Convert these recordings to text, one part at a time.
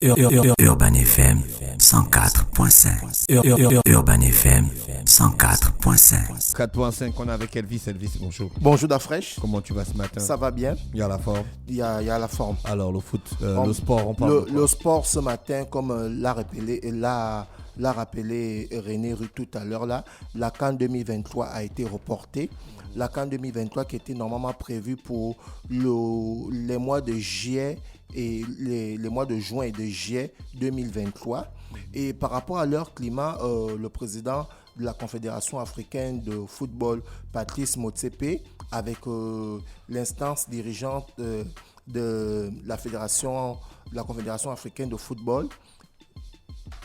Urban FM 104.5. Urban FM 104.5. 4.5, on est avec Elvis. Elvis, bonjour. Bonjour Dafresh. Comment tu vas ce matin? Ça va bien. Il y a la forme. Il y a la forme. Alors, le foot, le sport, on parle de quoi? Le sport ce matin, comme l'a rappelé René Rue tout à l'heure, là, la CAN 2023 a été reportée. La CAN 2023 qui était normalement prévue pour les mois de juillet et les mois de juin et de juillet 2023. Et par rapport à leur climat, le président de la Confédération africaine de football, Patrice Motsepe, avec l'instance dirigeante de la Confédération africaine de football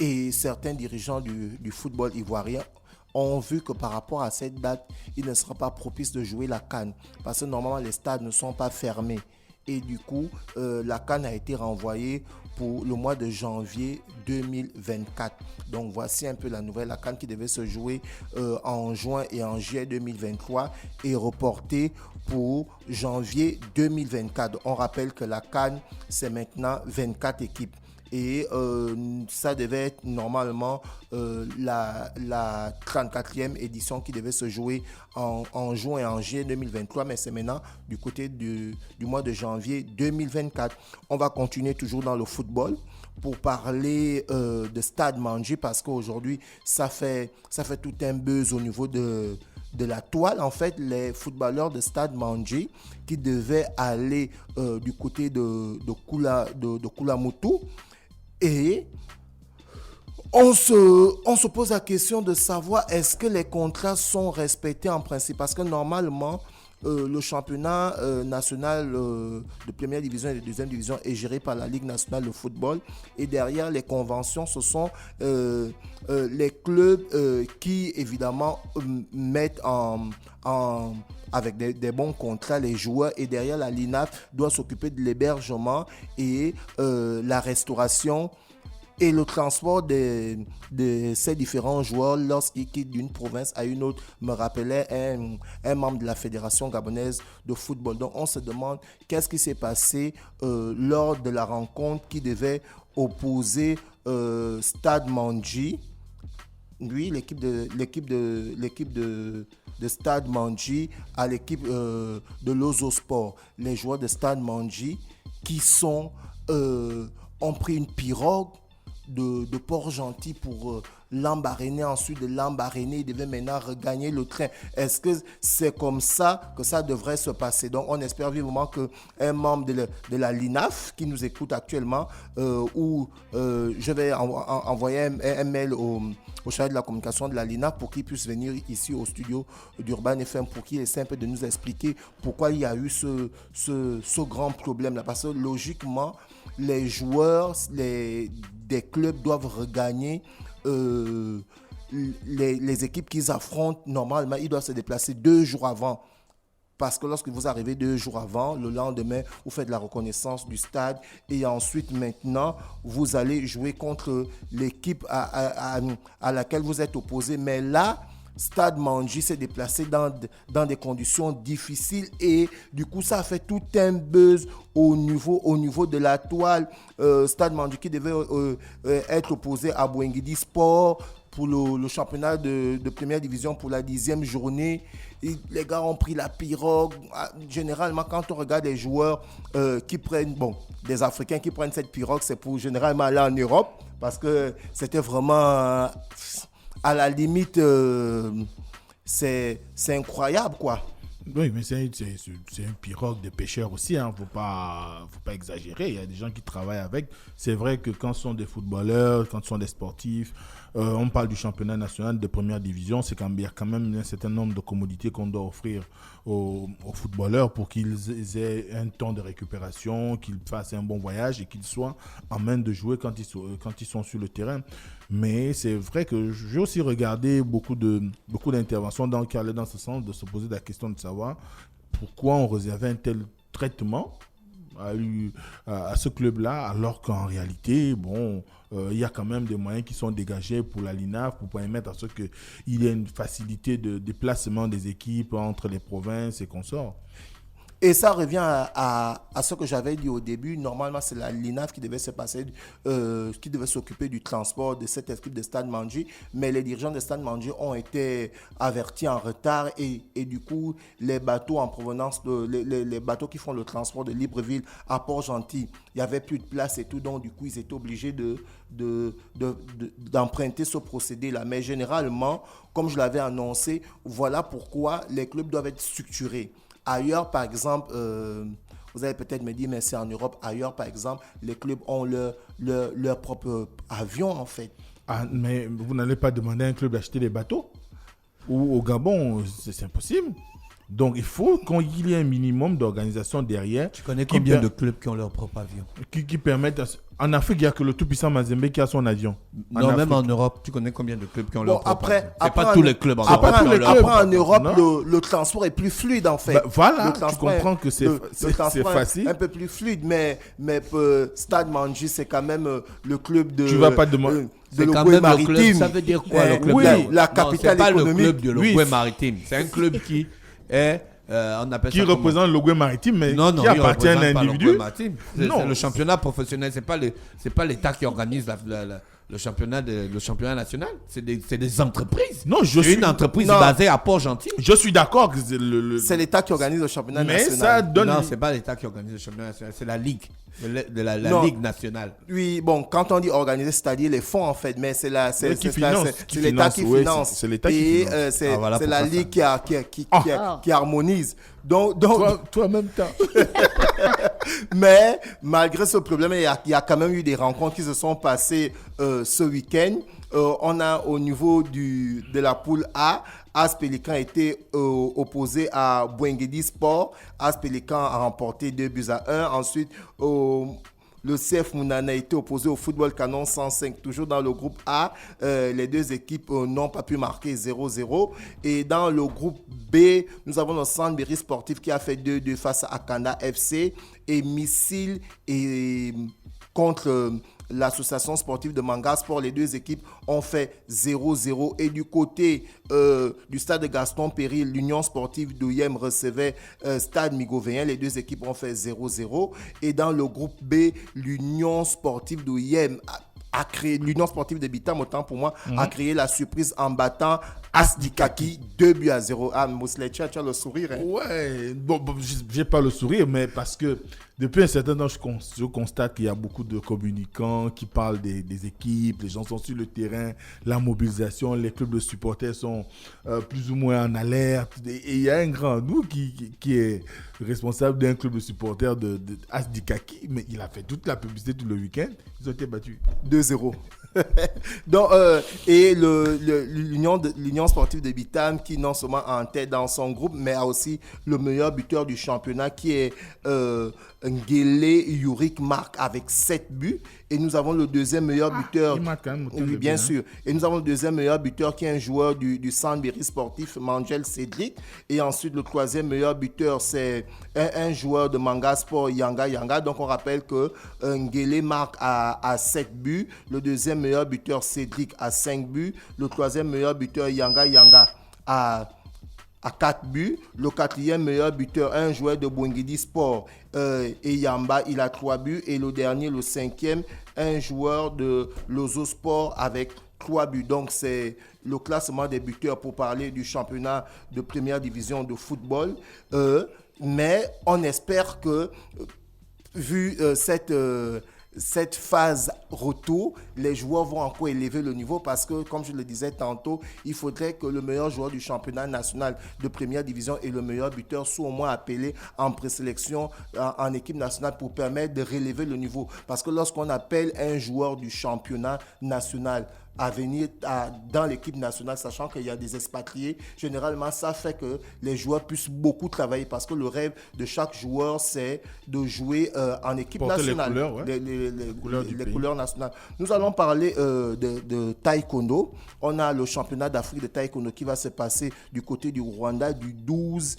et certains dirigeants du football ivoirien ont vu que par rapport à cette date, il ne sera pas propice de jouer la CAN parce que normalement les stades ne sont pas fermés. Et du coup, la CAN a été renvoyée pour le mois de janvier 2024. Donc voici un peu la nouvelle. La CAN qui devait se jouer en juin et en juillet 2023 est reportée pour janvier 2024. On rappelle que la CAN, c'est maintenant 24 équipes. Et ça devait être normalement la 34e édition qui devait se jouer en juin et en juillet 2023, mais c'est maintenant du côté du mois de janvier 2024. On va continuer toujours dans le football pour parler de Stade Mandji parce qu'aujourd'hui, ça fait tout un buzz au niveau de la toile. En fait, les footballeurs de Stade Mandji qui devaient aller du côté de Koulamoutou. Et on se pose la question de savoir est-ce que les contrats sont respectés en principe. Parce que normalement, le championnat national de première division et de deuxième division est géré par la Ligue nationale de football. Et derrière les conventions, ce sont les clubs qui, évidemment, mettent avec des bons contrats les joueurs. Et derrière, la LINAF doit s'occuper de l'hébergement et la restauration et le transport de ces différents joueurs lorsqu'ils quittent d'une province à une autre. Me rappelait un membre de la Fédération gabonaise de football. Donc on se demande qu'est-ce qui s'est passé lors de la rencontre qui devait opposer Stade Mandji. Oui, l'équipe de Stade Mandji à l'équipe de Lozo Sport. Les joueurs de Stade Mandji qui ont pris une pirogue de Port-Gentil pour Lambaréné. Ensuite de Lambaréné, ils devaient maintenant regagner le train. Est-ce que c'est comme ça que ça devrait se passer? Donc on espère vivement qu'un membre de la LINAF qui nous écoute actuellement, je vais envoyer un mail au chargé de la communication de la LINAF pour qu'il puisse venir ici au studio d'Urban FM pour qu'il essaie un peu de nous expliquer pourquoi il y a eu ce grand problème-là. Parce que logiquement, les joueurs des clubs doivent regagner les équipes qu'ils affrontent. Normalement, ils doivent se déplacer 2 jours avant. Parce que lorsque vous arrivez 2 jours avant, le lendemain, vous faites la reconnaissance du stade et ensuite, maintenant, vous allez jouer contre l'équipe à laquelle vous êtes opposé. Mais là, Stade Mandji s'est déplacé dans des conditions difficiles et du coup ça a fait tout un buzz au niveau de la toile. Stade Mandji qui devait être opposé à Bouengidi Sport pour le championnat de première division pour la 10e journée. Et les gars ont pris la pirogue. Généralement, quand on regarde des joueurs qui prennent, des Africains qui prennent cette pirogue, c'est pour généralement aller en Europe parce que c'était vraiment à la limite, c'est incroyable, quoi. Oui, mais c'est une pirogue de pêcheurs aussi, hein. Faut pas exagérer. Il y a des gens qui travaillent avec. C'est vrai que quand ce sont des footballeurs, quand ce sont des sportifs, on parle du championnat national de première division, c'est qu'il y a quand même un certain nombre de commodités qu'on doit offrir aux footballeurs pour qu'ils aient un temps de récupération, qu'ils fassent un bon voyage et qu'ils soient en main de jouer quand ils sont sur le terrain. Mais c'est vrai que j'ai aussi regardé beaucoup d'interventions qui allaient dans ce sens, de se poser la question de savoir pourquoi on réservait un tel traitement à ce club-là, alors qu'en réalité, il y a quand même des moyens qui sont dégagés pour la LINAF pour permettre à ce qu'il y ait une facilité de déplacement des équipes entre les provinces et consorts. Et ça revient à ce que j'avais dit au début. Normalement, c'est la LINAF qui devait qui devait s'occuper du transport de cette équipe de Stade Mandji. Mais les dirigeants de Stade Mandji ont été avertis en retard et du coup, les bateaux en provenance les bateaux qui font le transport de Libreville à Port-Gentil, il n'y avait plus de place et tout. Donc, du coup, ils étaient obligés d'emprunter ce procédé-là. Mais généralement, comme je l'avais annoncé, voilà pourquoi les clubs doivent être structurés. Ailleurs, par exemple, vous allez peut-être me dire, mais c'est en Europe. Ailleurs, par exemple, les clubs ont leur propre avion, en fait. Ah, mais vous n'allez pas demander à un club d'acheter des bateaux? Ou au Gabon, c'est impossible. Donc, il faut qu'il y ait un minimum d'organisation derrière. Tu connais combien de clubs qui ont leur propre avion? Qui permettent... En Afrique, il n'y a que le tout-puissant Mazembe qui a son avion. Non, même en Europe, tu connais combien de clubs qui ont leur propre avion? C'est pas tous les clubs en Europe. Après, en Europe, le transport est plus fluide, en fait. Voilà, tu comprends que c'est facile. Un peu plus fluide, mais Stade Mandji, c'est quand même le club de... Tu ne vas pas demander... de l'Ogooué Maritime. Ça veut dire quoi, le club? Oui, la capitale économique. C'est pas le club de l'Ogooué Maritime. C'est un club qui est... on appelle qui ça représente l'Ogooué Maritime, mais non, qui appartient à un individu. C'est le championnat professionnel. C'est pas l'État qui organise le championnat national. C'est des entreprises. Non, une entreprise basée à Port-Gentil. Je suis d'accord que c'est l'État qui organise le championnat national. Mais ça donne... Non, c'est pas l'État qui organise le championnat national. C'est la Ligue. La Ligue nationale. Oui, bon, quand on dit organiser, c'est-à-dire les fonds, en fait, mais c'est l'État qui finance. C'est l'État qui finance. C'est la Ligue qui harmonise. Donc toi, même temps. Mais malgré ce problème, il y a quand même eu des rencontres qui se sont passées ce week-end. On a au niveau de la poule A, AS Pélican a été opposé à Bouengedi Sport. AS Pélican a remporté 2-1. Ensuite, le CF Mounana a été opposé au Football Canon 105, toujours dans le groupe A. Les deux équipes n'ont pas pu marquer 0-0. Et dans le groupe B, nous avons le Sandberry Sportif qui a fait 2-2 face à Akanda FC. Et Missile contre l'association sportive de Manga Sport, les deux équipes ont fait 0-0. Et du côté du stade de Gaston Péril, l'Union sportive d'Ouyem recevait Stade Migovéen. Les deux équipes ont fait 0-0. Et dans le groupe B, l'Union sportive d'Ouyem a créé, l'Union sportive de Bitam, autant pour moi, a créé la surprise en battant Asdikaki 2-0. Ah, Mouslet, tu as le sourire. Hein? Ouais, bon, j'ai pas le sourire, mais parce que depuis un certain temps, je constate qu'il y a beaucoup de communicants qui parlent des équipes, les gens sont sur le terrain, la mobilisation, les clubs de supporters sont plus ou moins en alerte. Et il y a un grand nous qui est responsable d'un club de supporters de Asdikaki, mais il a fait toute la publicité tout le week-end. Ils ont été battus 2-0. Donc, et l'Union sportive de Bitam qui non seulement en tête dans son groupe, mais a aussi le meilleur buteur du championnat qui est Ngele Yurik Mark avec 7 buts. Et nous avons le deuxième meilleur buteur. Oui, bien sûr. Et nous avons le deuxième meilleur buteur qui est un joueur du Sandberry Sportif, Mangel Cédric. Et ensuite, le troisième meilleur buteur, c'est un joueur de Manga Sport, Yanga. Donc, on rappelle que Ngele Mark a 7 buts. Le deuxième meilleur buteur, Cédric, a 5 buts. Le troisième meilleur buteur, Yanga a 4 buts. Le quatrième meilleur buteur, un joueur de Bouengedi Sport, et Yamba, il a 3 buts. Et le dernier, le cinquième, un joueur de Lozo Sport avec 3 buts. Donc, c'est le classement des buteurs pour parler du championnat de première division de football. Mais on espère que, vu cette phase retour, les joueurs vont encore élever le niveau parce que, comme je le disais tantôt, il faudrait que le meilleur joueur du championnat national de première division et le meilleur buteur soient au moins appelés en présélection en équipe nationale pour permettre de relever le niveau. Parce que lorsqu'on appelle un joueur du championnat national à venir dans l'équipe nationale, sachant qu'il y a des expatriés, généralement, ça fait que les joueurs puissent beaucoup travailler parce que le rêve de chaque joueur, c'est de jouer en équipe nationale. Les couleurs nationales. Nous allons parler de taekwondo. On a le championnat d'Afrique de taekwondo qui va se passer du côté du Rwanda du 12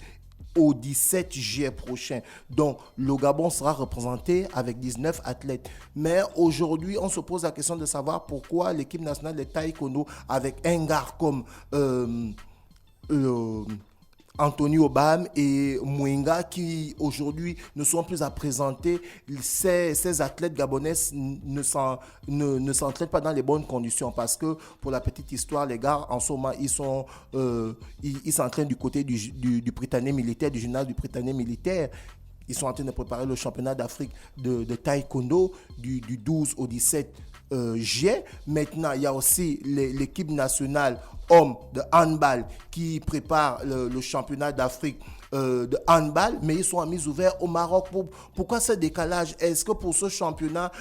au 17 juillet prochain. Donc, le Gabon sera représenté avec 19 athlètes. Mais aujourd'hui, on se pose la question de savoir pourquoi l'équipe nationale de taekwondo, avec un gars comme Anthony Obam et Mouinga qui aujourd'hui ne sont plus à présenter. Ces athlètes gabonais ne s'entraînent pas dans les bonnes conditions parce que, pour la petite histoire, les gars, en ce moment, ils s'entraînent du côté du Prytanée militaire, du gymnase du Prytanée militaire. Ils sont en train de préparer le championnat d'Afrique de taekwondo du 12 au 17 juillet. Maintenant, il y a aussi l'équipe nationale hommes de handball qui prépare le championnat d'Afrique de handball, mais ils sont en mise ouverte au Maroc. Pourquoi ce décalage? Est-ce que pour ce championnat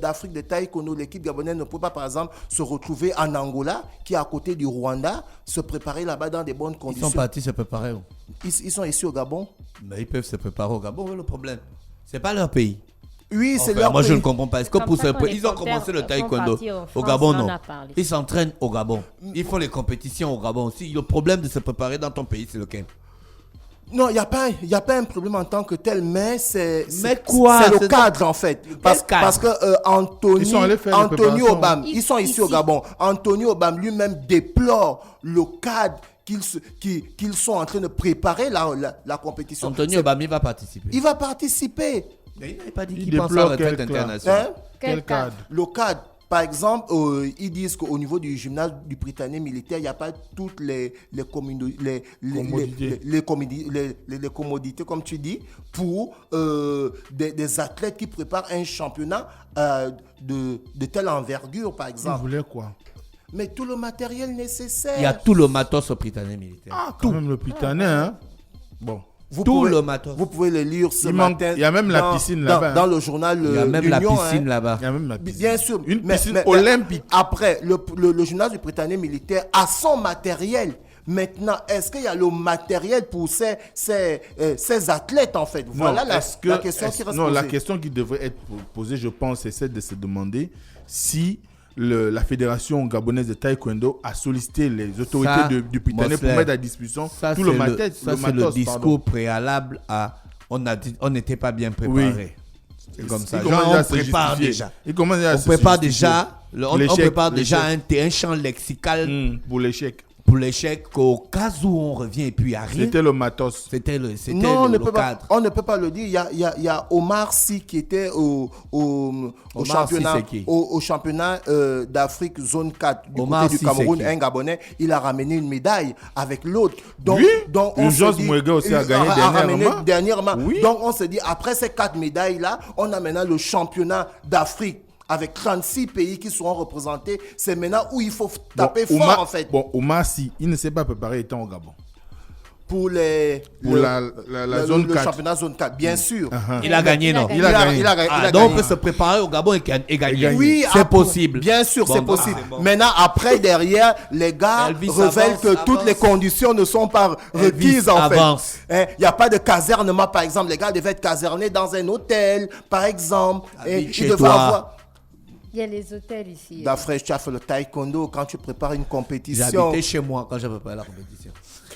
d'Afrique de taekwondo, l'équipe gabonaise ne peut pas, par exemple, se retrouver en Angola, qui est à côté du Rwanda, se préparer là-bas dans des bonnes conditions? Ils sont partis se préparer. Ils sont ici au Gabon? Mais ils peuvent se préparer au Gabon, oui, le problème. C'est pas leur pays. Oui, c'est leur moi, pays. je ne comprends pas. Est-ce que pour ils ont reporters commencé le sont taekwondo partis en au France, Gabon, on en non? a parlé. Ils s'entraînent au Gabon. Ils font les compétitions au Gabon aussi. Le problème de se préparer dans ton pays, c'est lequel? Non, il n'y a pas un problème en tant que tel, mais c'est quoi? le cadre, en fait. Parce que Ils sont allés faire les Anthony préparations. Obam, ils sont ici au Gabon. Anthony Obam lui-même déplore le cadre qu'ils sont en train de préparer la compétition. Anthony Obama, il va participer. Il va participer. Mais il n'avait pas dit Il qu'il pense à déplore la retraite quel internationale. Hein? Quel cadre? Le cadre. Par exemple, ils disent qu'au niveau du gymnase du Prytanée militaire, il n'y a pas toutes les commodités, comme tu dis, pour des athlètes qui préparent un championnat de telle envergure, par Ils exemple. voulaient quoi? Mais tout le matériel nécessaire. Il y a tout le matos au Prytanée militaire. Ah, quand même le Prytanée, hein. Bon. Tout le matos. Vous pouvez le lire ce Il manque- matin. il y a même la piscine là-bas, Dans hein. le journal Il y a même la Union, piscine hein. là-bas. Il y a même la piscine. Bien sûr. Une Mais- piscine mais- olympique. Après, le gymnase du Prytanée militaire a son matériel. Maintenant, est-ce qu'il y a le matériel pour ces athlètes, en fait? Voilà la question qui reste posée. La question qui devrait être posée, je pense, c'est celle de se demander si la fédération gabonaise de taekwondo a sollicité les autorités Ça, du Prytanée pour Mosley, mettre à disposition Ça, tout c'est le matos. ça, c'est le discours préalable à on n'était pas bien préparé. C'est comme ça. Il commence Genre, à on se prépare justifier. déjà. Il commence à On se prépare justifier. déjà, on prépare déjà un champ lexical Pour l'échec. pour l'échec qu'au cas où on revient et puis il n'y a rien. C'était le matos. C'était Non, le cadre. on ne peut pas le dire. Il y a Omar Sy qui était au championnat, Sy, c'est qui? au championnat d'Afrique zone 4 du Omar côté Sy, du Cameroun, c'est qui? un Gabonais. Il a ramené une médaille avec l'autre. Donc, Oui. donc on Urgence se dit- Mouega aussi a il gagné ramené dernièrement. dernièrement. Oui. Donc on se dit, après ces 4 médailles-là, on a maintenant le championnat d'Afrique avec 36 pays qui seront représentés. C'est maintenant où il faut taper fort, en fait. Bon, Omar Sy, il ne s'est pas préparé étant au Gabon. Pour Pour la zone le 4. championnat zone 4, bien sûr. Il a gagné, non? Il a gagné. Donc on peut se préparer au Gabon et gagner. Oui, c'est après, possible. Bien sûr, Bon, c'est bon, possible. c'est bon. Maintenant, après, derrière, les gars Elvis révèlent avance, que toutes avance. les conditions ne sont pas requises, en avance. fait. Il n'y a pas de casernement, par exemple. Les gars devaient être casernés dans un hôtel, par exemple. Habite chez Ils devaient toi. avoir... Il y a les hôtels ici. D'après, tu as fait le taekwondo quand tu prépares une compétition. J'habitais chez moi quand j'avais préparé la compétition.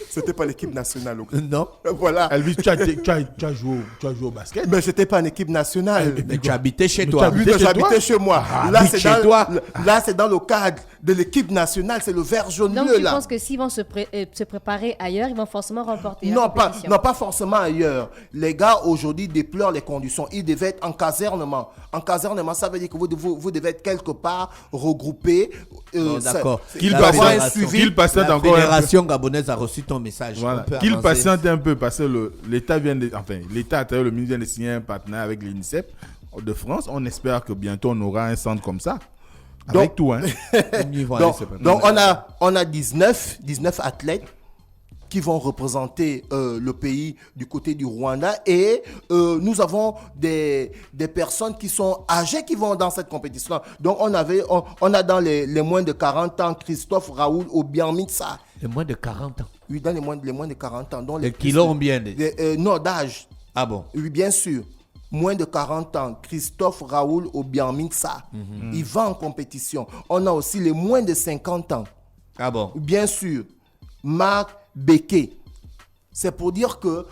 C'était pas l'équipe nationale. ok. Non? Voilà. Elvis, tu as joué au basket. Mais j'étais pas en équipe nationale. Mais tu habitais chez Mais toi. tu Oui, habitais mais chez j'habitais toi? chez moi. habite chez toi. Là, c'est dans le cadre de l'équipe nationale. C'est le vert jaune Donc bleu, tu là. penses que s'ils vont se préparer ailleurs, ils vont forcément remporter la Non, compétition? pas forcément ailleurs. Les gars, aujourd'hui, déplorent les conditions. Ils devaient être en casernement. En casernement, ça veut dire que vous devez être quelque part regroupés. Non, d'accord. Qu'il La doit avoir un fédération- suivi. Qu'il patiente La encore un peu. fédération gabonaise a reçu ton message. Voilà. On peut Qu'il avancer. patiente un peu parce que l'État à travers le ministre vient de signer un partenariat avec l'UNICEF de France. On espère que bientôt on aura un centre comme ça. Avec Donc- tout, hein. Ils vont aller se préparer. Donc, on a 19 athlètes qui vont représenter le pays du côté du Rwanda et nous avons des personnes qui sont âgées qui vont dans cette compétition. Donc on a dans les moins de 40 ans Christophe Raoul Obiamitsa. Les moins de 40 ans. Oui, dans les moins de 40 ans. Donc Les kilos ont bien. non, d'âge. Ah bon? Oui, bien sûr. Moins de 40 ans, Christophe Raoul Obiamitsa. Il va en compétition. On a aussi les moins de 50 ans. Ah bon? Bien sûr, Marc Beke. C'est pour dire que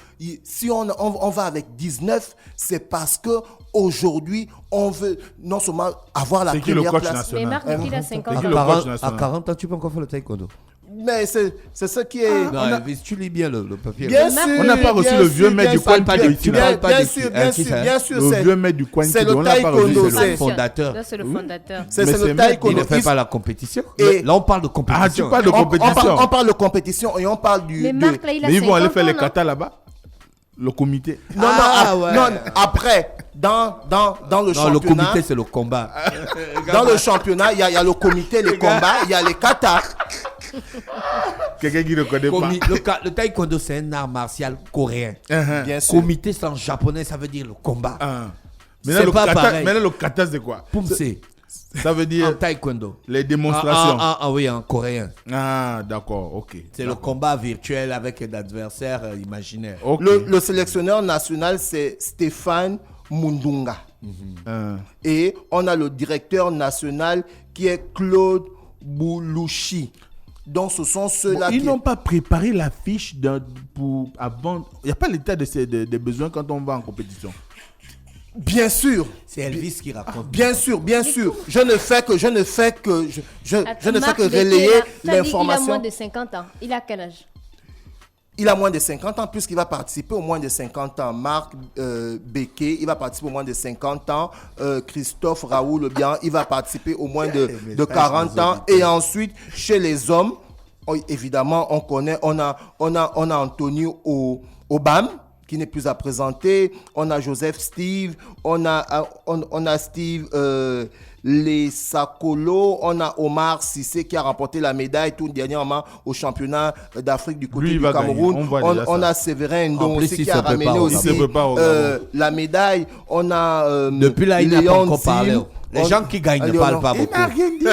si on va avec 19, c'est parce que aujourd'hui on veut non seulement avoir la C'est qui le première coach place. national? Mais Marc, il a 50 C'est qui ans. le coach À national? 40 ans, tu peux encore faire le taekwondo. Mais c'est ce qui est... Non, Elvis, tu lis bien le papier. Bien Le sûr, On n'a pas reçu bien le vieux sûr, maître du bien coin sûr, qui bien- ici, bien- là. bien sûr, bien Qui sûr, ça? bien sûr, Le vieux maître du coin c'est qui le on l'a pas reçu. taekwondo, C'est c'est- le fondateur. Là, c'est le fondateur. c'est Mais le c'est Il taekwondo. ne fait pas la compétition. Et- Là, on parle de compétition. Ah, tu parles de On compétition. parle de compétition et on parle du... Mais de- Marc, là, il a Mais ils vont aller 50 faire les ans, non? katas là-bas. Le comité. Non, Ah, non, ouais. non, après, dans le Non, le championnat... comité, c'est le combat. Dans le championnat, il y a le comité, les combats, il y a les katas. Quelqu'un qui ne connaît pas. Le taekwondo, c'est un art martial coréen. Bien sûr. Comité, c'est en japonais, ça veut dire le combat. Ah. C'est Maintenant, pas le kata, pareil. maintenant, le kata, c'est quoi? Pumse. Ça veut En dire taekwondo. les démonstrations. Oui, en coréen. Ah, d'accord, ok. C'est le combat virtuel avec l'adversaire imaginaire. Ok. Le sélectionneur national, c'est Stéphane Mundunga. Ah. Et on a le directeur national qui est Claude Boulouchi. Donc, ce sont ceux-là Ils qui... n'ont pas préparé la fiche pour avant. Il n'y a pas l'état des besoins quand on va en compétition. Bien sûr, C'est Elvis qui raconte. bien sûr, bien sûr. Je ne fais que Marc Béquet, relayer là, ça dit qu'il a l'information. moins de 50 ans. Il a quel âge? Il a moins de 50 ans puisqu'il va participer au moins de 50 ans. Marc Béquet, il va participer au moins de 50 ans. Christophe Raoul Bien, il va participer au moins de 40 ans. Et ensuite, chez les hommes, évidemment, on connaît, on a Anthony Obam, qui n'est plus à présenter. On a Joseph Steve, on a Steve Les Sakolo, on a Omar Sissé qui a remporté la médaille tout dernièrement au championnat d'Afrique du côté Lui, il du va Cameroun. gagner. On voit déjà On ça. a Séverin En Ndong plus, aussi il qui se a prépare ramené au aussi Gabon. Il se prépare au Gabon. la médaille. On a Depuis là, il n'a pas Léon encore parlé. Sim. Les gens qui gagnent ne parlent pas Il beaucoup. n'a rien dit.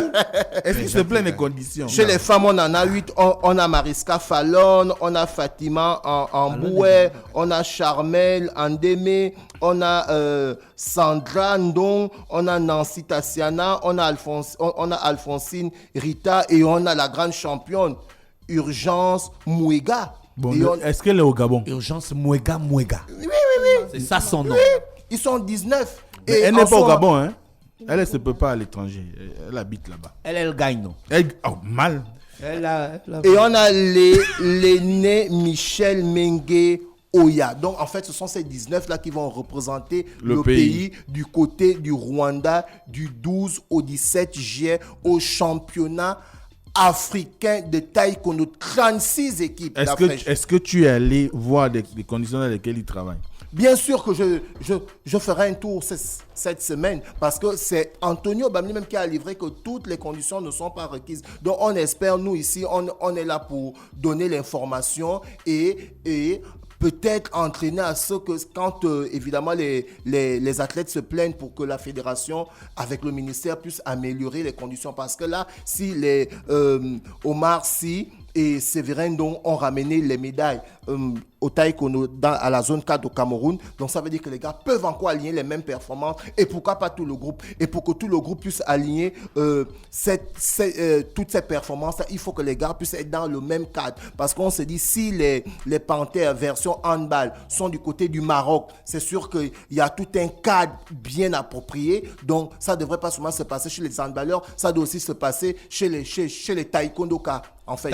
Est-ce qu'il se plaint des conditions? Chez les femmes, on en a 8. On a Mariska Fallon, on a Fatima Amboué, on a Charmel Andeme, on a Sandra Ndong, on a Nancy Tassiana, on a Alphonsine Rita et on a la grande championne Urgence Mouega. Bon, Et est-ce qu'elle est au Gabon? Urgence Mouega. Oui. C'est ça son nom. Ils sont 19. Mais Et elle n'est en pas au soi- Gabon, hein? Elle ne se peut pas à l'étranger. Elle habite là-bas. Elle gagne, non? Mal. Et on a l'aîné Michel Mengue Oya. Donc, en fait, ce sont ces 19-là qui vont représenter Le le pays du côté du Rwanda du 12 au 17 juillet au championnat africain de taekwondo. 36 équipes d'Afrique. Est-ce que tu es allé voir des conditions dans lesquelles ils travaillent? Bien sûr que je ferai un tour cette semaine parce que c'est Antonio Bamli même qui a livré que toutes les conditions ne sont pas requises. Donc on espère, nous ici, on est là pour donner l'information et peut-être entraîner à ce que quand évidemment les athlètes se plaignent pour que la fédération avec le ministère puisse améliorer les conditions. Parce que là, si les Omar Sy et Séverin Ndong ont ramené les médailles au taekwondo à la zone 4 au Cameroun. Donc ça veut dire que les gars peuvent encore aligner les mêmes performances et pourquoi pas tout le groupe. Et pour que tout le groupe puisse aligner toutes ces performances, il faut que les gars puissent être dans le même cadre. Parce qu'on se dit, si les Panthères version handball sont du côté du Maroc, c'est sûr qu'il y a tout un cadre bien approprié. Donc ça ne devrait pas seulement se passer chez les handballeurs, ça doit aussi se passer chez les taekwondokas. En fait,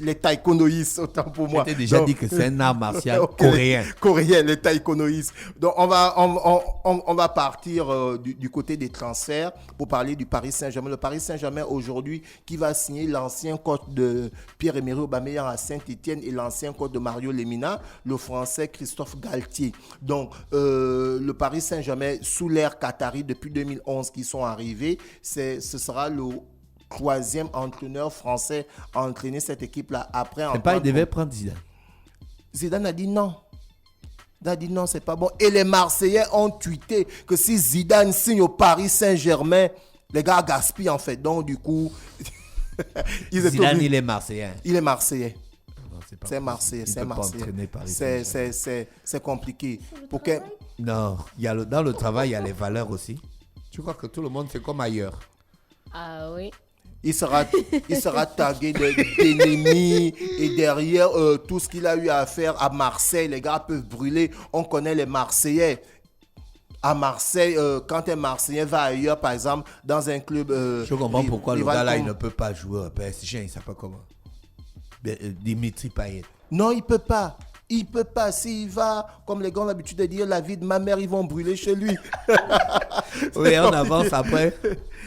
les taekwondoïstes, autant pour moi. Je t'ai déjà dit que c'est un art martial coréen. Coréen, les taekwondoïstes. Donc, on va partir du côté des transferts pour parler du Paris Saint-Germain. Le Paris Saint-Germain, aujourd'hui, qui va signer l'ancien coach de Pierre-Emerick Aubameyang à Saint-Etienne et l'ancien coach de Mario Lemina, le Français Christophe Galtier. Donc, le Paris Saint-Germain, sous l'ère qatari, depuis 2011 qui sont arrivés, ce sera le troisième entraîneur français à entraîner cette équipe-là après. C'est pas, il devait prendre Zidane. Zidane a dit non. Zidane a dit non, c'est pas bon. Et les Marseillais ont tweeté que si Zidane signe au Paris Saint-Germain, les gars gaspillent en fait. Donc du coup, Zidane, il est Marseillais. Il est Marseillais. Non, c'est Marseillais, il c'est peut pas Marseillais. entraîner Paris Saint-Germain. C'est compliqué. Non, dans le travail, il y a les valeurs aussi. Tu crois que tout le monde fait comme ailleurs? Ah oui. Il sera tagué d'ennemis et derrière tout ce qu'il a eu à faire à Marseille, les gars peuvent brûler. On connaît les Marseillais. À Marseille, quand un Marseillais va ailleurs, par exemple, dans un club... Je comprends pourquoi le gars là, il ne peut pas jouer au PSG, il ne sait pas comment. Dimitri Payet. Non, il peut pas. Il peut pas. S'il va, comme les gars ont l'habitude de dire, la vie de ma mère, ils vont brûler chez lui. Oui, on avance après.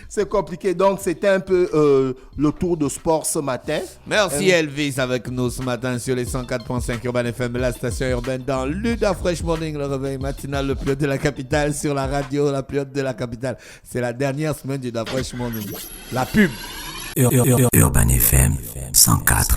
C'est compliqué. Donc, c'était un peu le tour de sport ce matin. Merci Elvis avec nous ce matin sur les 104.5 Urban FM, la station urbaine dans l'Uda Fresh Morning, le réveil matinal le plus haut de la capitale sur la radio la plus haute de la capitale. C'est la dernière semaine du Uda Fresh Morning. La pub. Urban FM 104.